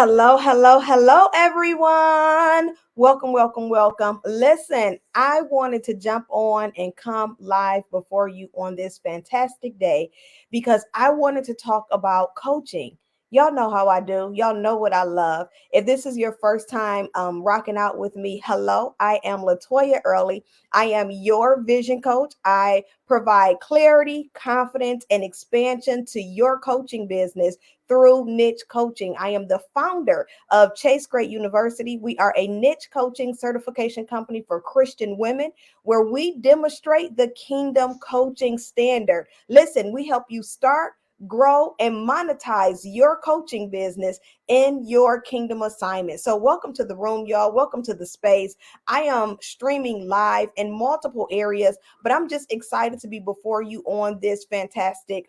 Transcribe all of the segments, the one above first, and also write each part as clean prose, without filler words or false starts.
Hello, hello, hello, everyone. Welcome, welcome, welcome. Listen, I wanted to jump on and come live before you on this fantastic day because I wanted to talk about coaching. Y'all know how I do. Y'all know what I love. If this is your first time rocking out with me, hello, I am Latoya Early. I am your vision coach. I provide clarity, confidence, and expansion to your coaching business through niche coaching. I am the founder of Chase Great University. We are a niche coaching certification company for Christian women where we demonstrate the kingdom coaching standard. Listen, we help you start, grow, and monetize your coaching business in your kingdom assignment. So, welcome to the room, y'all. Welcome to the space. I am streaming live in multiple areas, but I'm just excited to be before you on this fantastic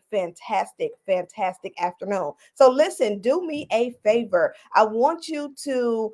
afternoon. So listen, do me a favor. I want you to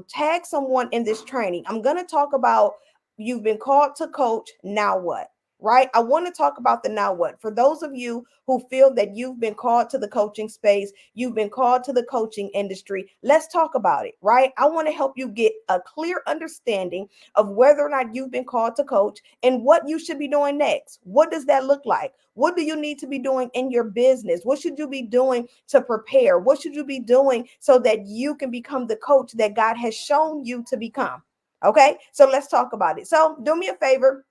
tag someone in this training. I'm going to talk about you've been called to coach, now what? Right? I want to talk about the now what. For those of you who feel that you've been called to the coaching space, you've been called to the coaching industry, let's talk about it, right? I want to help you get a clear understanding of whether or not you've been called to coach and what you should be doing next. What does that look like? What do you need to be doing in your business? What should you be doing to prepare? What should you be doing so that you can become the coach that God has shown you to become? Okay, so let's talk about it. So do me a favor.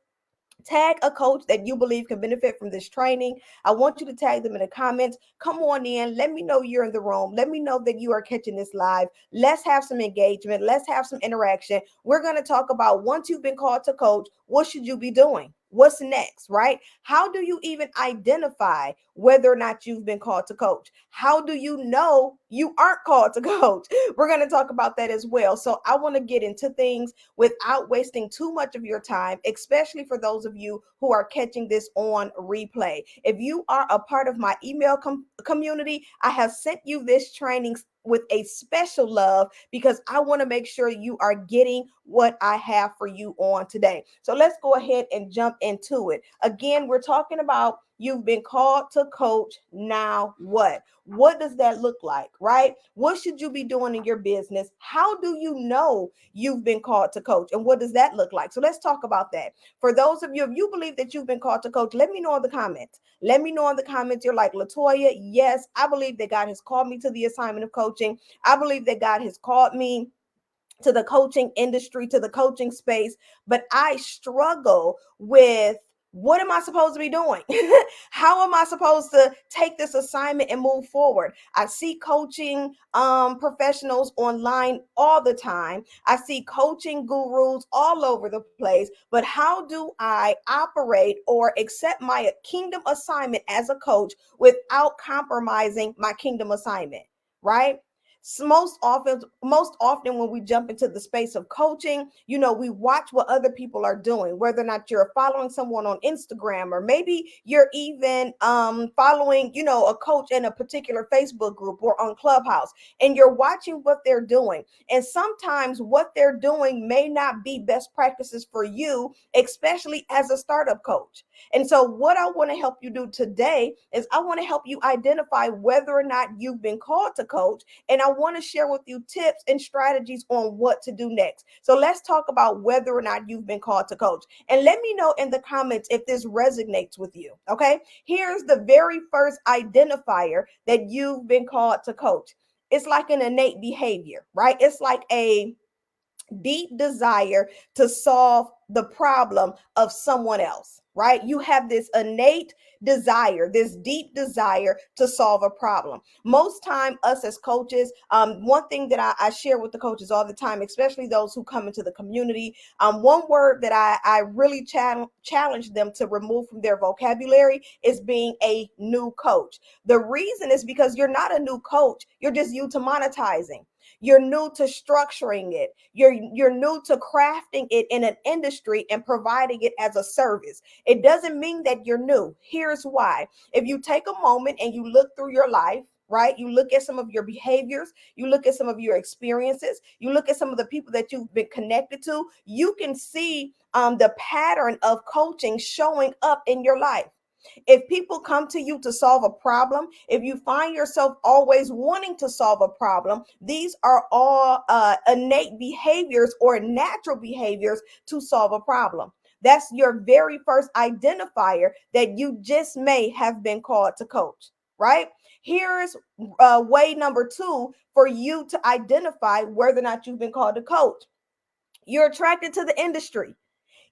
Tag a coach that you believe can benefit from this training. I want you to tag them in the comments. Come on in. Let me know you're in the room. Let me know that you are catching this live. Let's have some engagement. Let's have some interaction. We're going to talk about once you've been called to coach, what should you be doing? What's next, right? How do you even identify whether or not you've been called to coach? How do you know you aren't called to coach? We're going to talk about that as well. So I want to get into things without wasting too much of your time, especially for those of you who are catching this on replay. If you are a part of my email community, I have sent you this training with a special love because I want to make sure you are getting what I have for you on today. So let's go ahead and jump into it. Again, we're talking about you've been called to coach, now what? What does that look like, right? What should you be doing in your business? How do you know you've been called to coach? And what does that look like? So let's talk about that. For those of you, if you believe that you've been called to coach, let me know in the comments. Let me know in the comments. You're like, Latoya, yes, I believe that God has called me to the assignment of coaching. I believe that God has called me to the coaching industry, to the coaching space, but I struggle with what am I supposed to be doing? How am I supposed to take this assignment and move forward? I see coaching professionals online all the time. I see coaching gurus all over the place, but how do I operate or accept my kingdom assignment as a coach without compromising my kingdom assignment, right? Most often when we jump into the space of coaching, we watch what other people are doing, whether or not you're following someone on Instagram, or maybe you're even following a coach in a particular Facebook group or on Clubhouse, and you're watching what they're doing, and sometimes what they're doing may not be best practices for you, especially as a startup coach. And so what I want to help you do today is I want to help you identify whether or not you've been called to coach, and I want to share with you tips and strategies on what to do next. So let's talk about whether or not you've been called to coach. And let me know in the comments if this resonates with you. Okay. Here's the very first identifier that you've been called to coach. It's like an innate behavior, right? It's like a deep desire to solve the problem of someone else, right? You have this innate desire, this deep desire to solve a problem. Most time, us as coaches, one thing that I share with the coaches all the time, especially those who come into the community, one word that I really challenge them to remove from their vocabulary is being a new coach. The reason is because you're not a new coach, you're just new to monetizing. You're new to structuring it. You're new to crafting it in an industry and providing it as a service. It doesn't mean that you're new. Here's why. If you take a moment and you look through your life, right? You look at some of your behaviors, you look at some of your experiences, you look at some of the people that you've been connected to, you can see the pattern of coaching showing up in your life. If people come to you to solve a problem, if you find yourself always wanting to solve a problem, these are all innate behaviors or natural behaviors to solve a problem. That's your very first identifier that you just may have been called to coach, right? Here's way number two for you to identify whether or not you've been called to coach. You're attracted to the industry.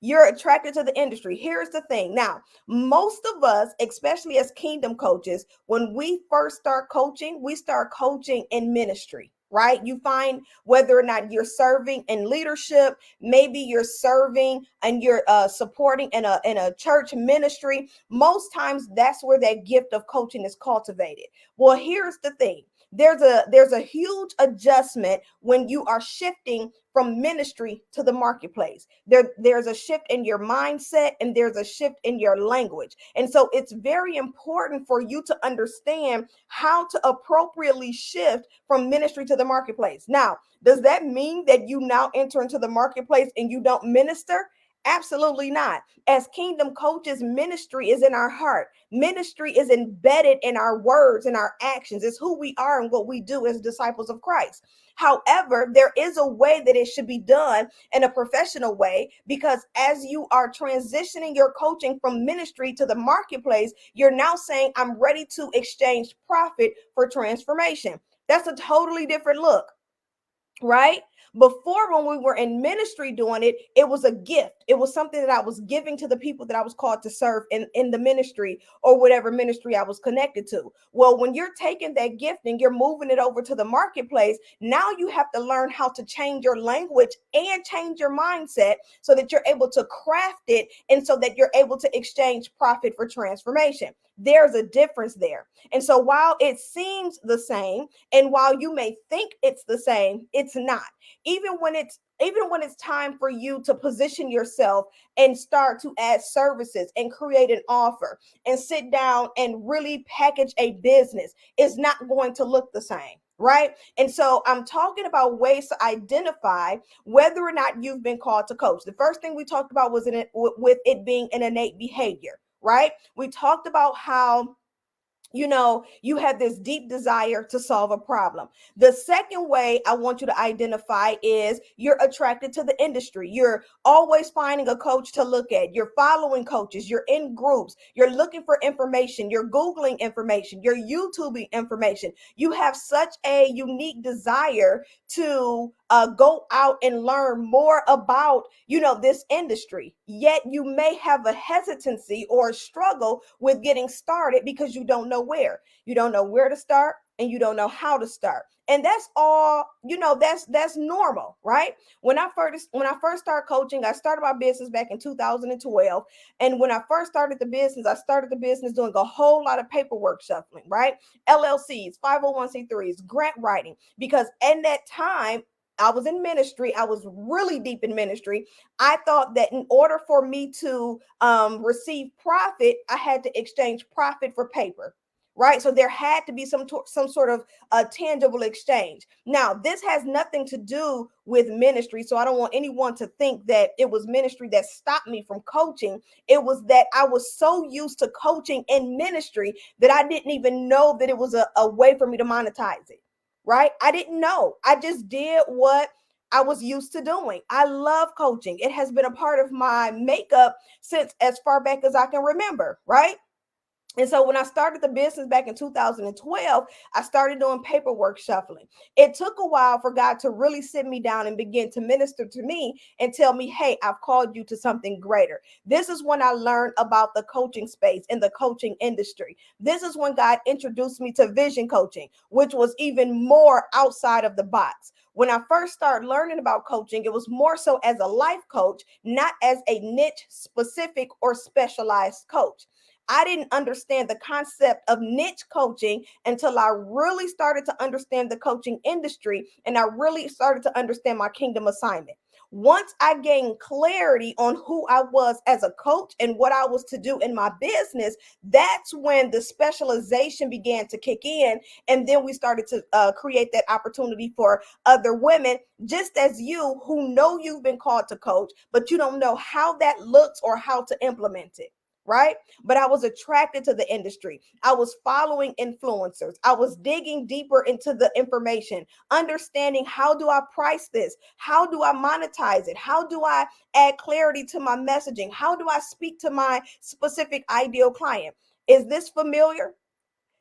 You're attracted to the industry. Here's the thing. Now, most of us, especially as kingdom coaches, when we first start coaching, we start coaching in ministry, right? You find whether or not you're serving in leadership, maybe you're serving and you're supporting in a church ministry. Most times that's where that gift of coaching is cultivated. Well, here's the thing. There's a huge adjustment when you are shifting from ministry to the marketplace. There's a shift in your mindset and there's a shift in your language. And so it's very important for you to understand how to appropriately shift from ministry to the marketplace. Now, does that mean that you now enter into the marketplace and you don't minister? Absolutely not. As kingdom coaches, ministry is in our heart. Ministry is embedded in our words and our actions. It's who we are and what we do as disciples of Christ. However, there is a way that it should be done in a professional way, because as you are transitioning your coaching from ministry to the marketplace, you're now saying, I'm ready to exchange profit for transformation. That's a totally different look, right? Before, when we were in ministry doing it, it was a gift. It was something that I was giving to the people that I was called to serve in the ministry or whatever ministry I was connected to. Well, when you're taking that gift and you're moving it over to the marketplace, now you have to learn how to change your language and change your mindset so that you're able to craft it and so that you're able to exchange profit for transformation. There's a difference there. And so while it seems the same, and while you may think it's the same, it's not. Even when it's time for you to position yourself and start to add services and create an offer and sit down and really package a business, it's not going to look the same. Right. And so I'm talking about ways to identify whether or not you've been called to coach. The first thing we talked about was with it being an innate behavior. Right. We talked about how you have this deep desire to solve a problem. The second way I want you to identify is you're attracted to the industry. You're always finding a coach to look at. You're following coaches. You're in groups. You're looking for information. You're Googling information. You're YouTubing information. You have such a unique desire to go out and learn more about this industry, yet you may have a hesitancy or a struggle with getting started because you don't know where to start and you don't know how to start. And that's all, that's normal, right? When I first started coaching, I started my business back in 2012. And when I first started the business, I started the business doing a whole lot of paperwork shuffling, right? LLCs, 501c3s, grant writing, because in that time I was in ministry. I was really deep in ministry. I thought that in order for me to receive profit, I had to exchange profit for paper. Right. So there had to be some sort of tangible exchange. Now, this has nothing to do with ministry. So I don't want anyone to think that it was ministry that stopped me from coaching. It was that I was so used to coaching in ministry that I didn't even know that it was a way for me to monetize it. Right. I didn't know. I just did what I was used to doing. I love coaching. It has been a part of my makeup since as far back as I can remember. Right. And so when I started the business back in 2012, I started doing paperwork shuffling. It took a while for God to really sit me down and begin to minister to me and tell me, hey, I've called you to something greater. This is when I learned about the coaching space and the coaching industry. This is when God introduced me to vision coaching, which was even more outside of the box. When I first started learning about coaching, it was more so as a life coach, not as a niche specific or specialized coach. I didn't understand the concept of niche coaching until I really started to understand the coaching industry and I really started to understand my kingdom assignment. Once I gained clarity on who I was as a coach and what I was to do in my business, that's when the specialization began to kick in. And then we started to create that opportunity for other women, just as you, who know you've been called to coach, but you don't know how that looks or how to implement it. right? But I was attracted to the industry. I was following influencers. I was digging deeper into the information, understanding how do I price this? How do I monetize it? How do I add clarity to my messaging? How do I speak to my specific ideal client? Is this familiar?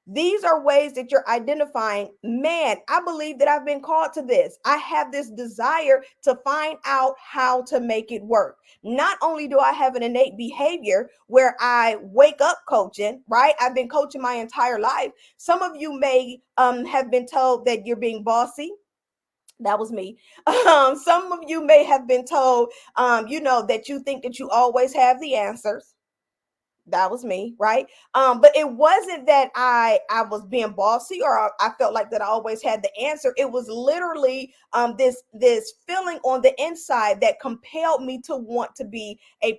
These are ways that you're identifying, man, I believe that I've been called to this. I have this desire to find out how to make it work. Not only do I have an innate behavior where I wake up coaching, right? I've been coaching my entire life. Some of you may have been told that you're being bossy. That was me. Some of you may have been told, that you think that you always have the answers. That was me, right? But it wasn't that I was being bossy or I felt like that I always had the answer. It was literally this feeling on the inside that compelled me to want to be a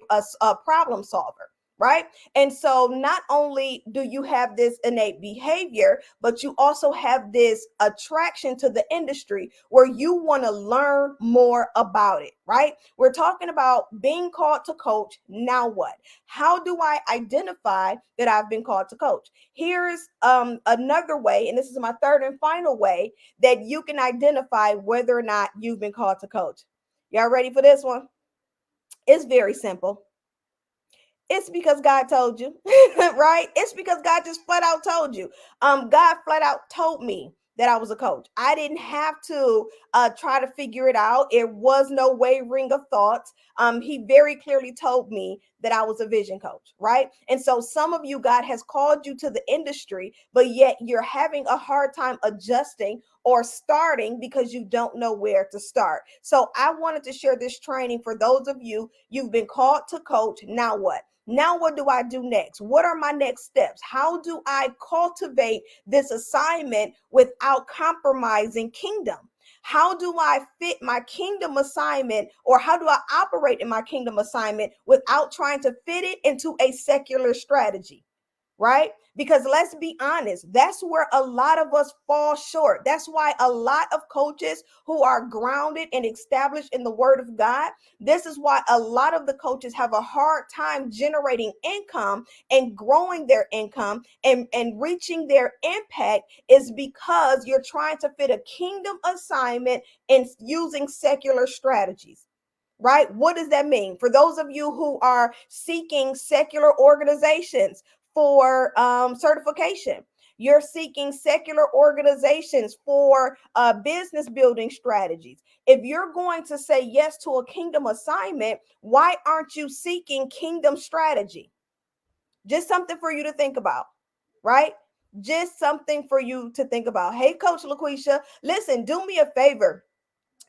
problem solver, right? And so not only do you have this innate behavior, but you also have this attraction to the industry where you want to learn more about it, right? We're talking about being called to coach. Now what? How do I identify that I've been called to coach? Here's another way, and this is my third and final way that you can identify whether or not you've been called to coach. Y'all ready for this one? It's very simple. It's because God told you, right? It's because God just flat out told you. God flat out told me that I was a coach. I didn't have to try to figure it out. It was no wavering of thoughts. He very clearly told me that I was a vision coach, right? And so some of you, God has called you to the industry, but yet you're having a hard time adjusting or starting because you don't know where to start. So I wanted to share this training for those of you, you've been called to coach. Now what? Now, what do I do next? What are my next steps? How do I cultivate this assignment without compromising kingdom? How do I fit my kingdom assignment, or how do I operate in my kingdom assignment without trying to fit it into a secular strategy? Right? Because let's be honest, that's where a lot of us fall short. That's why a lot of coaches who are grounded and established in the word of God, this is why a lot of the coaches have a hard time generating income and growing their income and reaching their impact, is because you're trying to fit a kingdom assignment and using secular strategies. Right? What does that mean? For those of you who are seeking secular organizations for certification, you're seeking secular organizations for business building strategies. If you're going to say yes to a kingdom assignment, why aren't you seeking kingdom strategy? Just something for you to think about, right? Just something for you to think about. Hey, Coach LaQuisha, listen, do me a favor.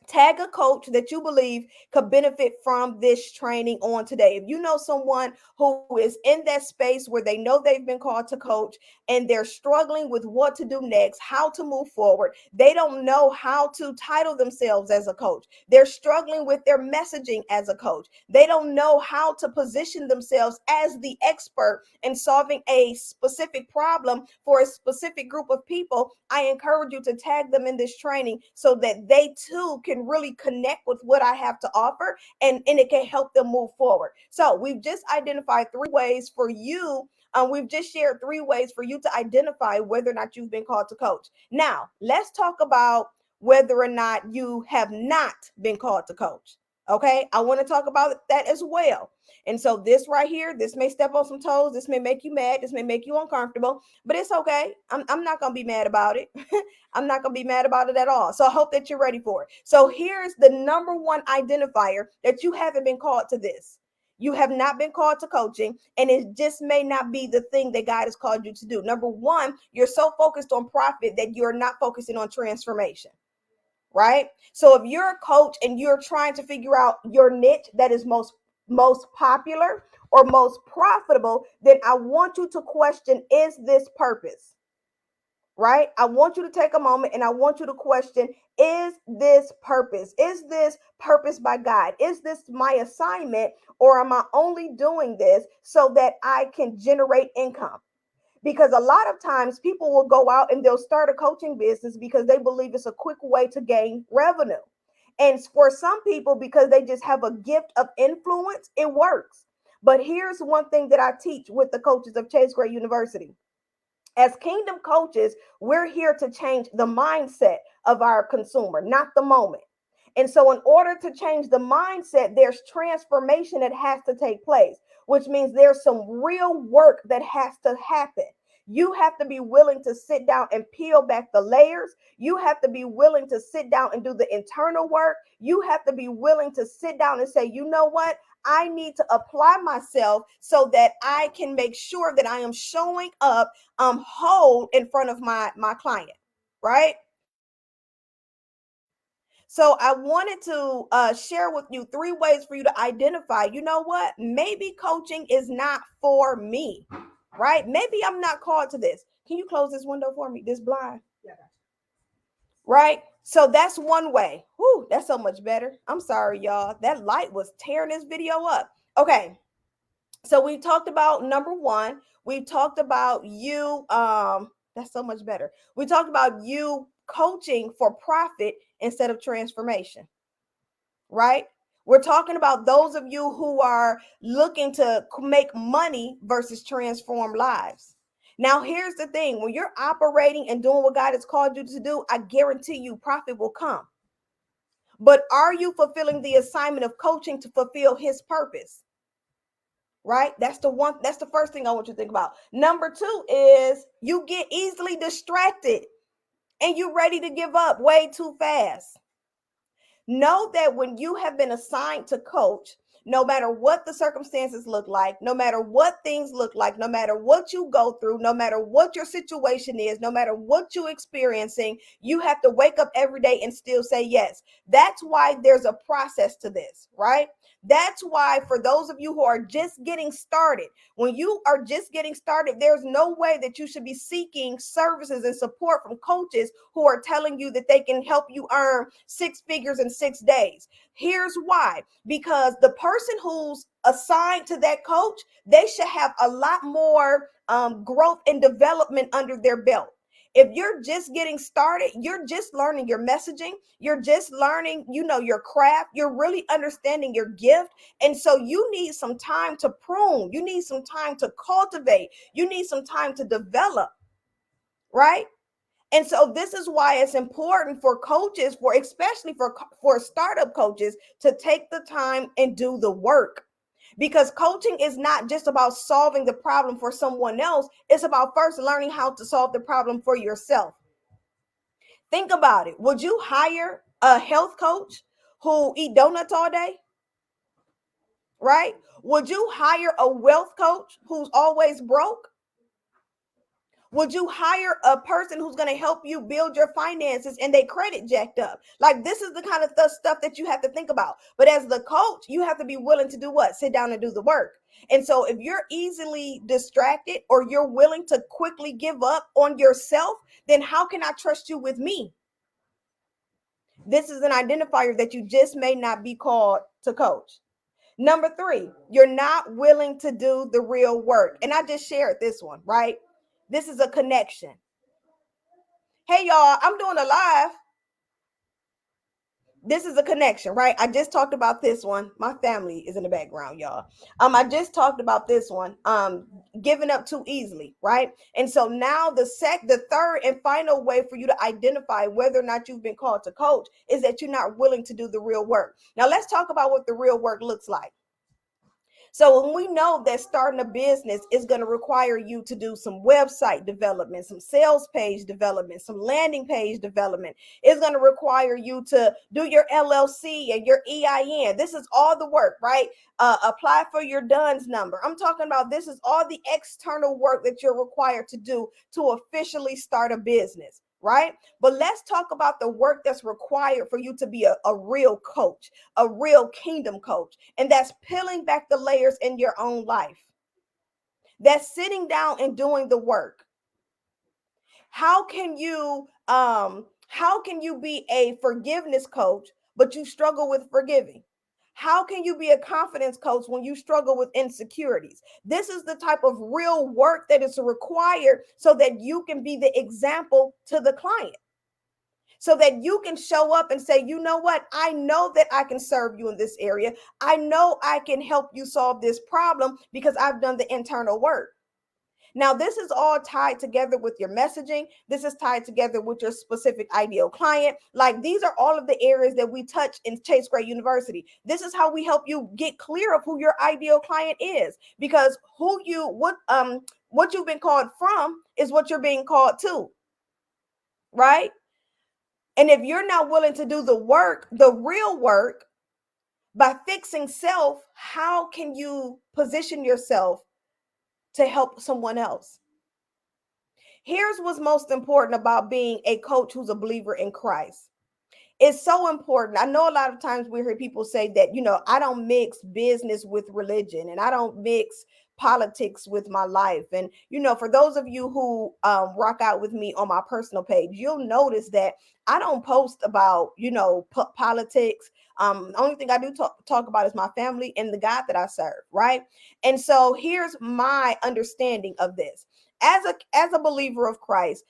Tag a coach that you believe could benefit from this training on today. If you know someone who is in that space where they know they've been called to coach and they're struggling with what to do next, how to move forward, they don't know how to title themselves as a coach. They're struggling with their messaging as a coach. They don't know how to position themselves as the expert in solving a specific problem for a specific group of people. I encourage you to tag them in this training so that they too can really connect with what I have to offer, and it can help them move forward. So we've just identified three ways for you. We've just shared three ways for you to identify whether or not you've been called to coach. Now, let's talk about whether or not you have not been called to coach. Okay, I want to talk about that as well. And so, this right here, this may step on some toes, this may make you mad, this may make you uncomfortable, but it's okay. I'm not going to be mad about it. I'm not going to be mad about it at all. So I hope that you're ready for it. So here's the number one identifier that you haven't been called to this. You have not been called to coaching, and it just may not be the thing that God has called you to do. Number one, you're so focused on profit that you're not focusing on transformation, right? So if you're a coach and you're trying to figure out your niche that is most popular or most profitable, then I want you to question, is this purpose? Right? I want you to take a moment and I want you to question, is this purpose? Is this purpose by God? Is this my assignment, or am I only doing this so that I can generate income? Because a lot of times people will go out and they'll start a coaching business because they believe it's a quick way to gain revenue. And for some people, because they just have a gift of influence, it works. But here's one thing that I teach with the coaches of Chase Gray University. As kingdom coaches, we're here to change the mindset of our consumer, not the moment. And so, in order to change the mindset, there's transformation that has to take place, which means there's some real work that has to happen. You have to be willing to sit down and peel back the layers. You have to be willing to sit down and do the internal work. You have to be willing to sit down and say, you know what? I need to apply myself so that I can make sure that I am showing up whole in front of my client, right? So I wanted to share with you 3 ways for you to identify, you know what? Maybe coaching is not for me, right? Maybe I'm not called to this. Can you close this window for me? This blind. Yeah. Right? So that's one way. Whew, that's so much better. I'm sorry, y'all. That light was tearing this video up. Okay. So we talked about number one. We talked about you. That's so much better. We talked about you coaching for profit instead of transformation, right? We're talking about those of you who are looking to make money versus transform lives. Now, here's the thing: when you're operating and doing what God has called you to do, I guarantee you profit will come. But are you fulfilling the assignment of coaching to fulfill his purpose? Right? That's the first thing I want you to think about. Number two is you get easily distracted and you're ready to give up way too fast. Know that when you have been assigned to coach, no matter what the circumstances look like, no matter what things look like, no matter what you go through, no matter what your situation is, no matter what you're experiencing, you have to wake up every day and still say yes. That's why there's a process to this, right? That's why for those of you who are just getting started, when you are just getting started, there's no way that you should be seeking services and support from coaches who are telling you that they can help you earn 6 figures in 6 days. Here's why: because the person who's assigned to that coach, they should have a lot more growth and development under their belt. If you're just getting started, you're just learning your messaging, you're just learning, your craft, you're really understanding your gift. And so you need some time to prune, you need some time to cultivate, you need some time to develop, right? And so this is why it's important for coaches, for especially for startup coaches, to take the time and do the work. Because coaching is not just about solving the problem for someone else. It's about first learning how to solve the problem for yourself. Think about it. Would you hire a health coach who eat donuts all day? Right? Would you hire a wealth coach who's always broke? Would you hire a person who's going to help you build your finances and they credit jacked up? Like, this is the kind of stuff that you have to think about. But as the coach, you have to be willing to do what? Sit down and do the work. And so if you're easily distracted or you're willing to quickly give up on yourself, then how can I trust you with me? This is an identifier that you just may not be called to coach. Number three, you're not willing to do the real work. And I just shared this one, right? This is a connection. Hey, y'all, I'm doing a live. This is a connection, right? I just talked about this one. My family is in the background, y'all. I just talked about this one. Giving up too easily, right? And so now the third and final way for you to identify whether or not you've been called to coach is that you're not willing to do the real work. Now let's talk about what the real work looks like. So when we know that starting a business is going to require you to do some website development, some sales page development, some landing page development, it's going to require you to do your LLC and your EIN. This is all the work, right? Apply for your DUNS number. I'm talking about this is all the external work that you're required to do to officially start a business, right? But let's talk about the work that's required for you to be a real coach, a real kingdom coach. And that's peeling back the layers in your own life. That's sitting down and doing the work. How can you be a forgiveness coach, but you struggle with forgiving? How can you be a confidence coach when you struggle with insecurities? This is the type of real work that is required so that you can be the example to the client. so that you can show up and say, you know what? I know that I can serve you in this area. I know I can help you solve this problem because I've done the internal work. Now, this is all tied together with your messaging. This is tied together with your specific ideal client. Like, these are all of the areas that we touch in Chase Gray University. This is how we help you get clear of who your ideal client is, because what you've been called from is what you're being called to, right? And if you're not willing to do the work, the real work, by fixing self, how can you position yourself to help someone else? Here's what's most important about being a coach who's a believer in Christ. It's so important. I know a lot of times we hear people say that, I don't mix business with religion, and I don't mix politics with my life. And, for those of you who rock out with me on my personal page, you'll notice that I don't post about, politics. The only thing I do talk about is my family and the God that I serve, right? And so here's my understanding of this. As a believer of Christ,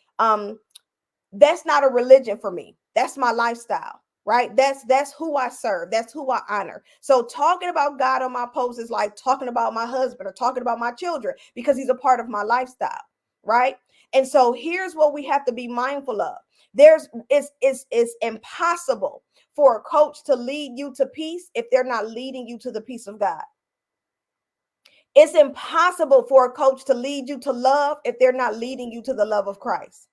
that's not a religion for me. That's my lifestyle, right? That's who I serve. That's who I honor. So talking about God on my post is like talking about my husband or talking about my children, because he's a part of my lifestyle, right? And so here's what we have to be mindful of. It's impossible for a coach to lead you to peace if they're not leading you to the peace of God. It's impossible for a coach to lead you to love if they're not leading you to the love of Christ.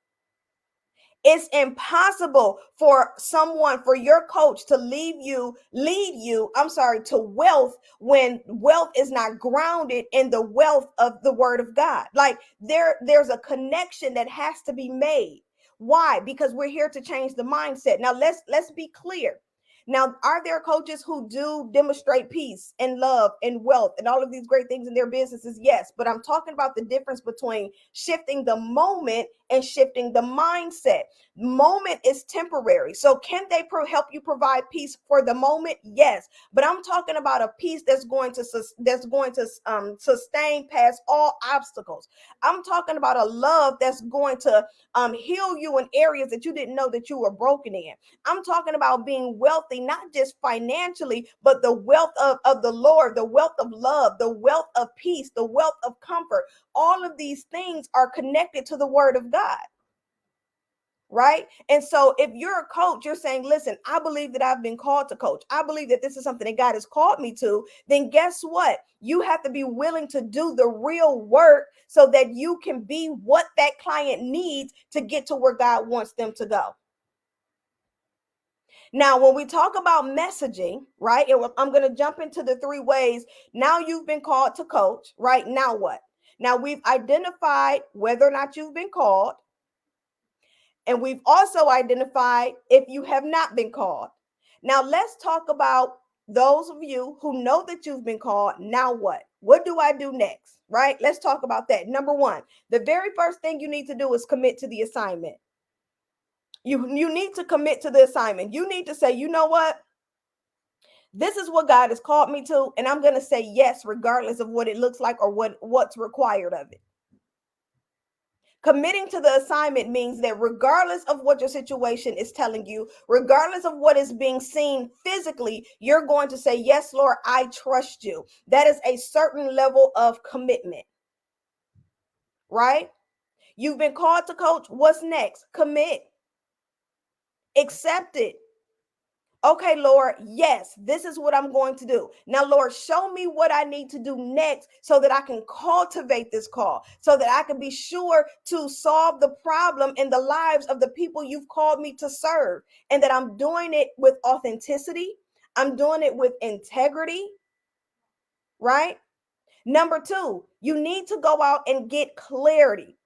It's impossible for your coach to lead you, to wealth when wealth is not grounded in the wealth of the word of God. Like, there's a connection that has to be made. Why? Because we're here to change the mindset. Now let's be clear. Now, are there coaches who do demonstrate peace and love and wealth and all of these great things in their businesses? Yes, but I'm talking about the difference between shifting the moment and shifting the mindset. Moment is temporary. So can they help you provide peace for the moment? Yes, but I'm talking about a peace that's going to sustain past all obstacles. I'm talking about a love that's going to heal you in areas that you didn't know that you were broken in. I'm talking about being wealthy, not just financially, but the wealth of the Lord, the wealth of love, the wealth of peace, the wealth of comfort. All of these things are connected to the word of God. Right? And so if you're a coach, you're saying, listen, I believe that I've been called to coach. I believe that this is something that God has called me to. Then guess what? You have to be willing to do the real work so that you can be what that client needs to get to where God wants them to go. Now, when we talk about messaging, right, I'm going to jump into the 3 ways. Now you've been called to coach, right? Now what? Now we've identified whether or not you've been called. And we've also identified if you have not been called. Now let's talk about those of you who know that you've been called. Now what? What do I do next? Right? Let's talk about that. Number 1, the very first thing you need to do is commit to the assignment. You need to commit to the assignment. You need to say, you know what? This is what God has called me to, and I'm going to say yes, regardless of what it looks like or what's required of it. Committing to the assignment means that regardless of what your situation is telling you, regardless of what is being seen physically, you're going to say, yes, Lord, I trust you. That is a certain level of commitment, right? You've been called to coach. What's next? Commit. Accept it. Okay, Lord, yes, this is what I'm going to do. Now, Lord, show me what I need to do next so that I can cultivate this call, so that I can be sure to solve the problem in the lives of the people you've called me to serve, and that I'm doing it with authenticity. I'm doing it with integrity, right? Number 2, you need to go out and get clarity.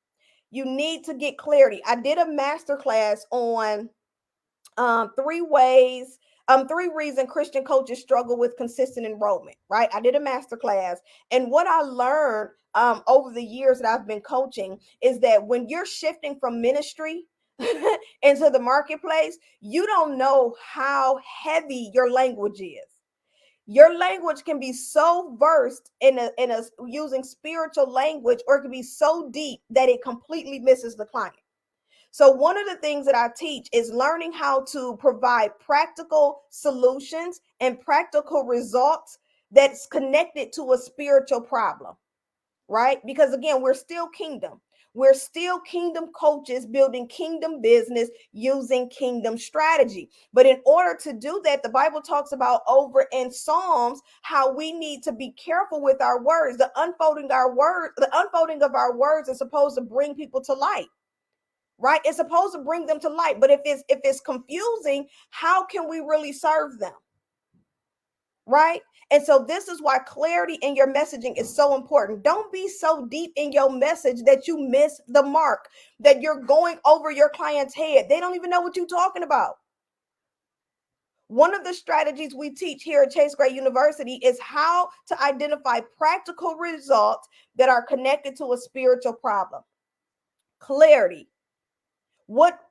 You need to get clarity. I did a masterclass on 3 reasons Christian coaches struggle with consistent enrollment, right? I did a master class, and what I learned over the years that I've been coaching is that when you're shifting from ministry into the marketplace, you don't know how heavy your language is. Your language can be so versed in a using spiritual language, or it can be so deep that it completely misses the client. So one of the things that I teach is learning how to provide practical solutions and practical results that's connected to a spiritual problem, right? Because again, we're still kingdom. We're still kingdom coaches building kingdom business using kingdom strategy. But in order to do that, the Bible talks about over in Psalms how we need to be careful with our words. The unfolding of our words is supposed to bring people to light, right? It's supposed to bring them to light. But if it's confusing, how can we really serve them? Right? And so this is why clarity in your messaging is so important. Don't be so deep in your message that you miss the mark, that you're going over your client's head. They don't even know what you're talking about. One of the strategies we teach here at Chase Gray University is how to identify practical results that are connected to a spiritual problem. Clarity.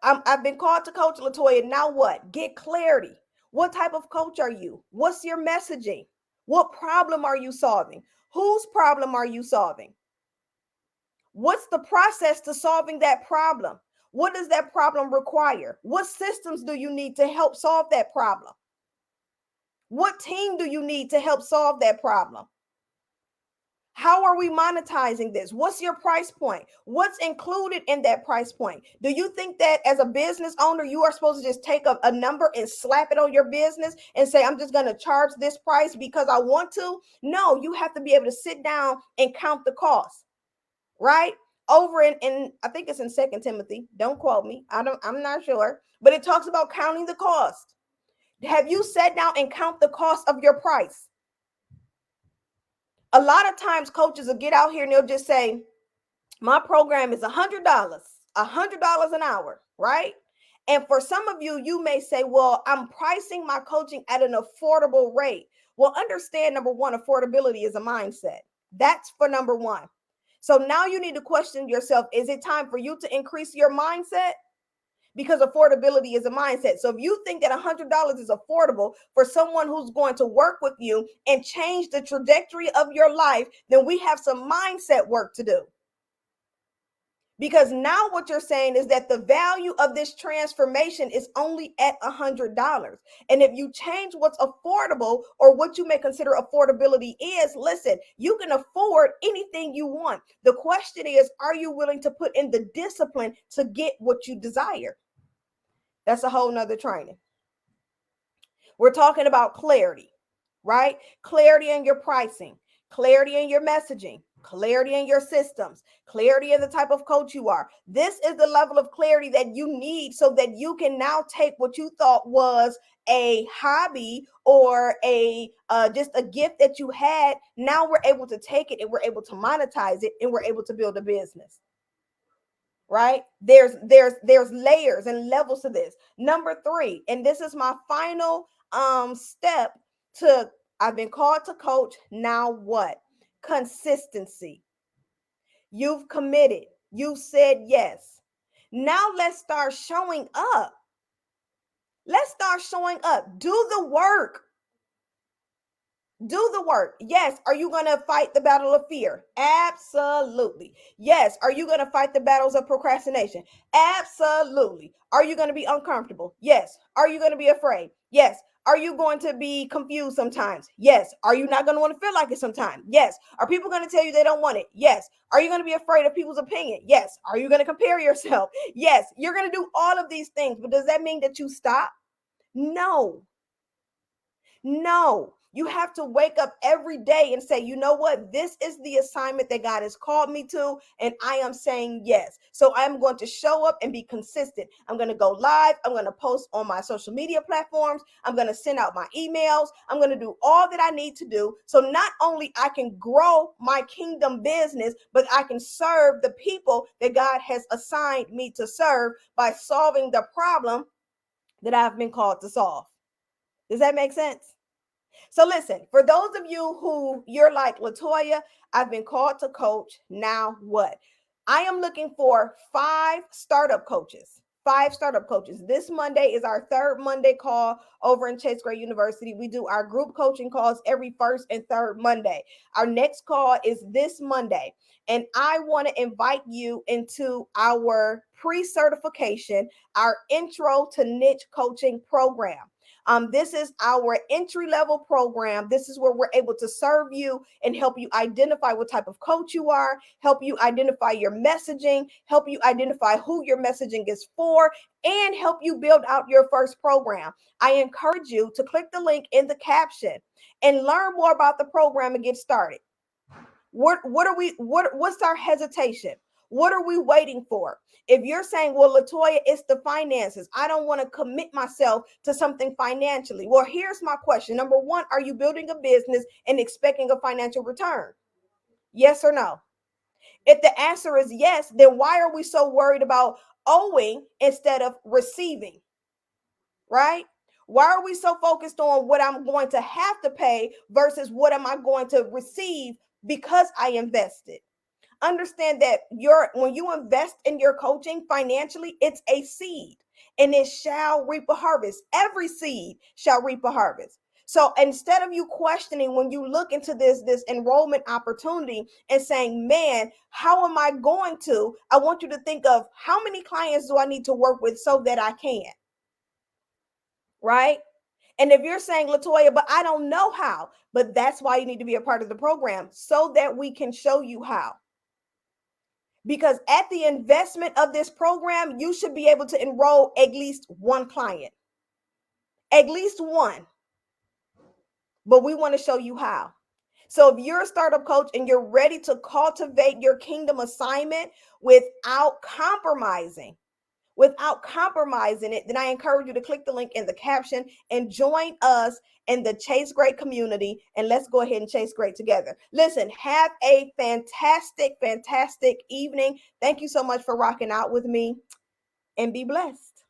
I've been called to coach, Latoya. Now what? Get clarity. What type of coach are you? What's your messaging? What problem are you solving? Whose problem are you solving? What's the process to solving that problem? What does that problem require? What systems do you need to help solve that problem? What team do you need to help solve that problem? How are we monetizing this? What's your price point? What's included in that price point? Do you think that as a business owner, you are supposed to just take a number and slap it on your business and say, I'm just going to charge this price because I want to? No, you have to be able to sit down and count the cost, right? Over in I think it's in Second Timothy. Don't quote me. I'm not sure, but it talks about counting the cost. Have you sat down and count the cost of your price? A lot of times coaches will get out here and they'll just say, my program is $100 an hour, right? And for some of you, you may say, well, I'm pricing my coaching at an affordable rate. Well, understand, number one, affordability is a mindset. That's for number one. So now you need to question yourself, is it time for you to increase your mindset? Because affordability is a mindset. So if you think that $100 is affordable for someone who's going to work with you and change the trajectory of your life, then we have some mindset work to do. Because now what you're saying is that the value of this transformation is only at $100. And if you change what's affordable or what you may consider affordability is, listen, you can afford anything you want. The question is, are you willing to put in the discipline to get what you desire? That's a whole nother training. We're talking about clarity, right? Clarity in your pricing, clarity in your messaging, clarity in your systems, clarity in the type of coach you are. This is the level of clarity that you need so that you can now take what you thought was a hobby or a just a gift that you had. Now we're able to take it and we're able to monetize it and we're able to build a business. Right? There's layers and levels to this. Number 3, and this is my final step to I've been called to coach. Now what? Consistency. You've committed. You said yes. Now let's start showing up. Let's start showing up. Do the work. Do the work. Yes. Are you going to fight the battle of fear? Absolutely. Yes. Are you going to fight the battles of procrastination? Absolutely. Are you going to be uncomfortable? Yes. Are you going to be afraid? Yes. Are you going to be confused sometimes? Yes. Are you not going to want to feel like it sometimes? Yes. Are people going to tell you they don't want it? Yes. Are you going to be afraid of people's opinion? Yes. Are you going to compare yourself? Yes. You're going to do all of these things, but does that mean that you stop? No. No, you have to wake up every day and say, you know what? This is the assignment that God has called me to, and I am saying yes. So I'm going to show up and be consistent. I'm going to go live. I'm going to post on my social media platforms. I'm going to send out my emails. I'm going to do all that I need to do. So not only I can grow my kingdom business, but I can serve the people that God has assigned me to serve by solving the problem that I've been called to solve. Does that make sense? So listen, for those of you who you're like, Latoya, I've been called to coach. Now what? I am looking for 5 startup coaches. 5 startup coaches. This Monday is our third Monday call over in Chase Gray University. We do our group coaching calls every first and third Monday. Our next call is this Monday. And I want to invite you into our pre-certification, our intro to niche coaching program. This is our entry level program. This is where we're able to serve you and help you identify what type of coach you are, help you identify your messaging, help you identify who your messaging is for, and help you build out your first program. I encourage you to click the link in the caption and learn more about the program and get started. What's our hesitation? What are we waiting for? If you're saying, well, Latoya, it's the finances, I don't want to commit myself to something financially. Well, here's my question. Number one, are you building a business and expecting a financial return? Yes or no? If the answer is yes, then why are we so worried about owing instead of receiving? Right? Why are we so focused on what I'm going to have to pay versus what am I going to receive because I invested? Understand that when you invest in your coaching financially, it's a seed and it shall reap a harvest. Every seed shall reap a harvest. So instead of you questioning when you look into this enrollment opportunity and saying, man, how am I going to? I want you to think of how many clients do I need to work with so that I can, right? And if you're saying, Latoya, but I don't know how, but that's why you need to be a part of the program so that we can show you how. Because at the investment of this program, you should be able to enroll at least one client, at least one. But we want to show you how. So if you're a startup coach and you're ready to cultivate your kingdom assignment without compromising it, then I encourage you to click the link in the caption and join us in the Chase Great community. And let's go ahead and chase great together. Listen, have a fantastic evening. Thank you so much for rocking out with me and be blessed.